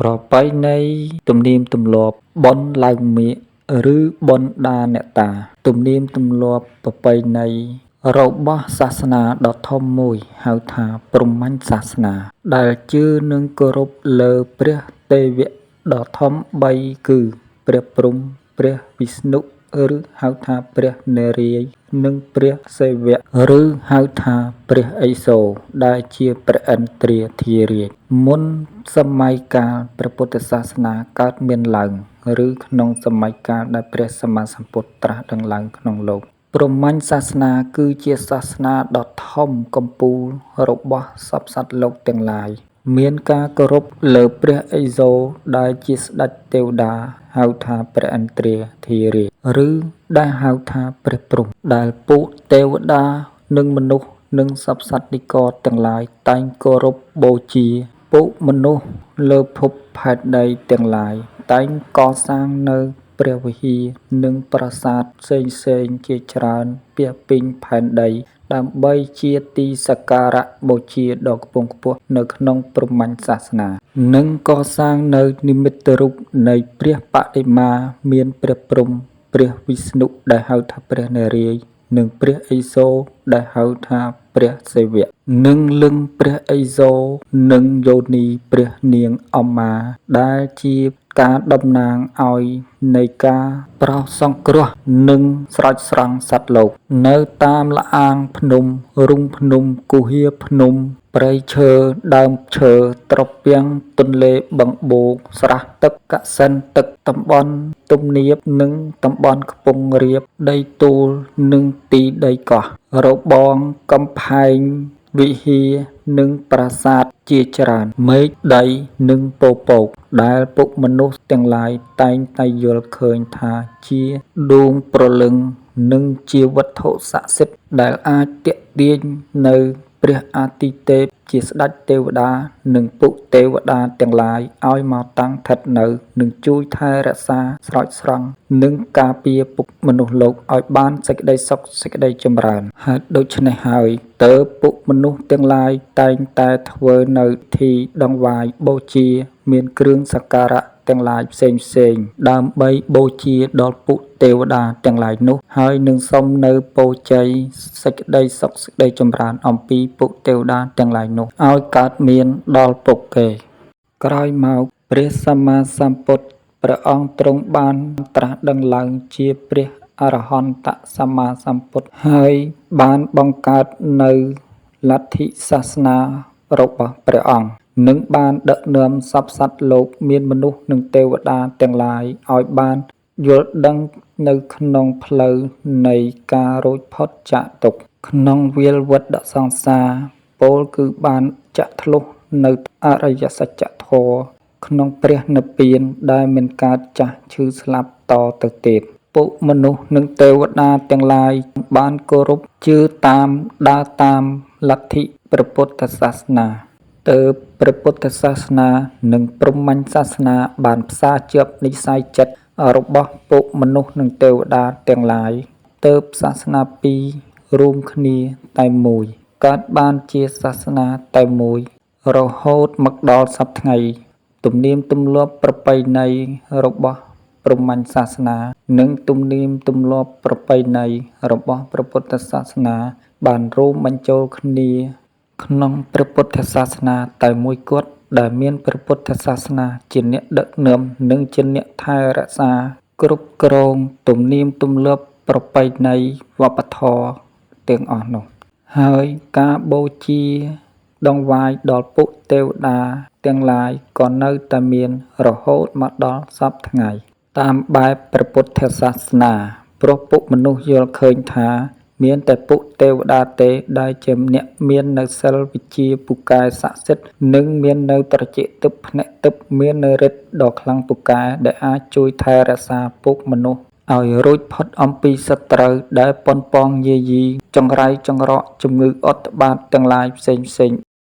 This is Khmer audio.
ប្រពៃណីទំនៀមទម្លាប់បុណ្យឡើងមាឃ ឬបុណ្យដាអ្នកតា ទំនៀមទម្លាប់ប្រពៃណីរបស់សាសនាដ៏ធំមួយហៅថាព្រហ្មញ្ញសាសនា ដែលជឿនិងគោរពលើព្រះទេវៈដ៏ធំបីគឺព្រះព្រហ្ម ព្រះវិស្ណុ ឬហៅថាព្រះនារាយណ៍ និងព្រះសិវៈ ឬហៅថាព្រះឥសូរ ដែលជាព្រះឥន្ទ្រាធិរាជ មុនសម័យកាលព្រះពុទ្ធសាសនាកើតមានឡើង ឬក្នុងសម័យកាលដែលព្រះសម្មាសម្ពុទ្ធត្រាស់ដឹងឡើងក្នុងលោក ព្រហ្មញ្ញសាសនាគឺជាសាសនាដ៏ធំកំពូលរបស់សព្វសត្វលោកទាំងឡាយ មានការគោរពលើព្រះឥសូរដែលជាស្ដេចទេវតាហៅថាព្រះឥន្ទ្រាធិរាជ ឬដែលហៅថាព្រះព្រហ្ម ដែលពួកទេវតានិងមនុស្សនិងសព្វសត្វនិករទាំងឡាយតែងគោរពបូជា ពួកមនុស្សលើភពផែនដីទាំងឡាយតែងកសាងនូវព្រះវិហារ និងប្រាសាទផ្សេងៗជាច្រើនពាសពេញផែនដី ដើម្បីជាទីសក្ការៈបូជាដ៏ខ្ពង់ខ្ពស់នៅក្នុងព្រហ្មញ្ញសាសនា និងកសាងនូវនិមិត្តរូបនៃព្រះបដិមាមានព្រះព្រហ្ម ព្រះវិស្ណុដែលហៅថាព្រះនារាយណ៍ និងព្រះឥសូរដែលហៅថាព្រះសិវៈ និងលិង្គព្រះឥសូរ និងយោនីព្រះនាងឧមា ដែលជាការតំណាងឲ្យនៃការប្រោសសង្គ្រោះ និងស្រោចស្រង់សត្វលោក នៅតាមល្អាងភ្នំ រូងភ្នំ គុហាភ្នំ ព្រៃឈើ ដើមឈើ ត្រពាំង ទន្លេ បឹងបួ ស្រះទឹក កសិណទឹក តំបន់ទំនាប និងតំបន់ខ្ពង់រាប ដីទួល និងទីដីកោះ របង កំផែង វិហារ និងប្រាសាទជាច្រើន មេឃ ដី និងពពក ដែលពួកមនុស្សទាំងឡាយតែងតែយល់ឃើញថាជាដួងព្រលឹង និងជាវត្ថុស័ក្តិសិទ្ធិដែលអាចទាក់ទាញនូវព្រះអាទិទេពជាស្ដេចទេវតា និងពួកទេវតាទាំងឡាយឲ្យមកតាំងឋិតនៅ និងជួយថែរក្សា ស្រោចស្រង់ និងការពារពួកមនុស្សលោកឲ្យបានសេចក្តីសុខសេចក្តីចម្រើន ហេតុដូច្នេះហើយទើបពួកមនុស្សទាំងឡាយតែងតែធ្វើនៅពិធីដង្វាយបូជា មានគ្រឿងសក្ការៈទាំងឡាយផ្សេងៗ ដើម្បីបូជាដល់ពួកទេវតាទាំងឡាយនោះ ហើយនឹងសុំនូវពរជ័យ សេចក្តីសុខសេចក្តីចម្រើនអំពីពួកទេវតាទាំងឡាយនោះឲ្យកើតមានដល់ពួកគេ ក្រោយមកព្រះសម្មាសម្ពុទ្ធព្រះអង្គទ្រង់បានត្រាស់ដឹងឡើងជាព្រះអរហន្តសម្មាសម្ពុទ្ធ ហើយបានបង្កើតនៅលទ្ធិសាសនារបស់ព្រះអង្គ និងបានដឹកនាំសព្វសត្វលោកមានមនុស្សនិងទេវតាទាំងឡាយឲ្យបានយល់ដឹងនៅក្នុងផ្លូវនៃការរួចផុតចាកទុក្ខ ក្នុងវាលវដ្តសង្សារ ពោលគឺបានចាក់ធ្លុះនៅអរិយសច្ចធម៌ ក្នុងព្រះនិព្វានដែលមិនកើតចាស់ឈឺស្លាប់តទៅទៀត ពួកមនុស្សនិងទេវតាទាំងឡាយបានគោរពជឿតាមដើរតាមលទ្ធិព្រះពុទ្ធសាសនា ទើបព្រះពុទ្ធសាសនានិងព្រហ្មញ្ញសាសនាបានផ្សារភ្ជាប់និស្ស័យចិត្តរបស់ពួកមនុស្សនិងទេវតាទាំងឡាយ ទើបសាសនាពីររួមគ្នាតែមួយ កើតបានជាសាសនាតែមួយ រហូតមកដល់សព្វថ្ងៃ ទំនៀមទម្លាប់ប្រពៃណីរបស់ព្រហ្មញ្ញសាសនា និងទំនៀមទម្លាប់ប្រពៃណីរបស់ព្រះពុទ្ធសាសនាបានរួមបញ្ចូលគ្នាក្នុងព្រះពុទ្ធសាសនាតែមួយគត់ ដែលមានព្រះពុទ្ធសាសនាជាអ្នកដឹកនាំ និងជាអ្នកថែរក្សាគ្រប់គ្រងទំនៀមទម្លាប់ប្រពៃណីវប្បធម៌ទាំងអស់នោះ ហើយការបូជាដង្វាយដល់ពួកទេវតាទាំងឡាយក៏នៅតែមានរហូតមកដល់សព្វថ្ងៃ តាមបែបព្រះពុទ្ធសាសនា ព្រោះពួកមនុស្សយល់ឃើញថាមានតែពួកទេវតាទេដែលជាអ្នកមាននៅសិលវិជ្ជាពូកែស័ក្តិសិទ្ធិ និងមាននៅត្រចៀកទិព្វភ្នាក់ទិព្វ មាននៅឫទ្ធិដ៏ខ្លាំងពូកែដែលអាចជួយថែរក្សាពួកមនុស្សឲ្យរួចផុតអំពីសត្រូវដែលប៉ុនប៉ងយាយី ចង្រៃចង្រក់ ជំងឺឧត្បាតទាំងឡាយផ្សេងៗ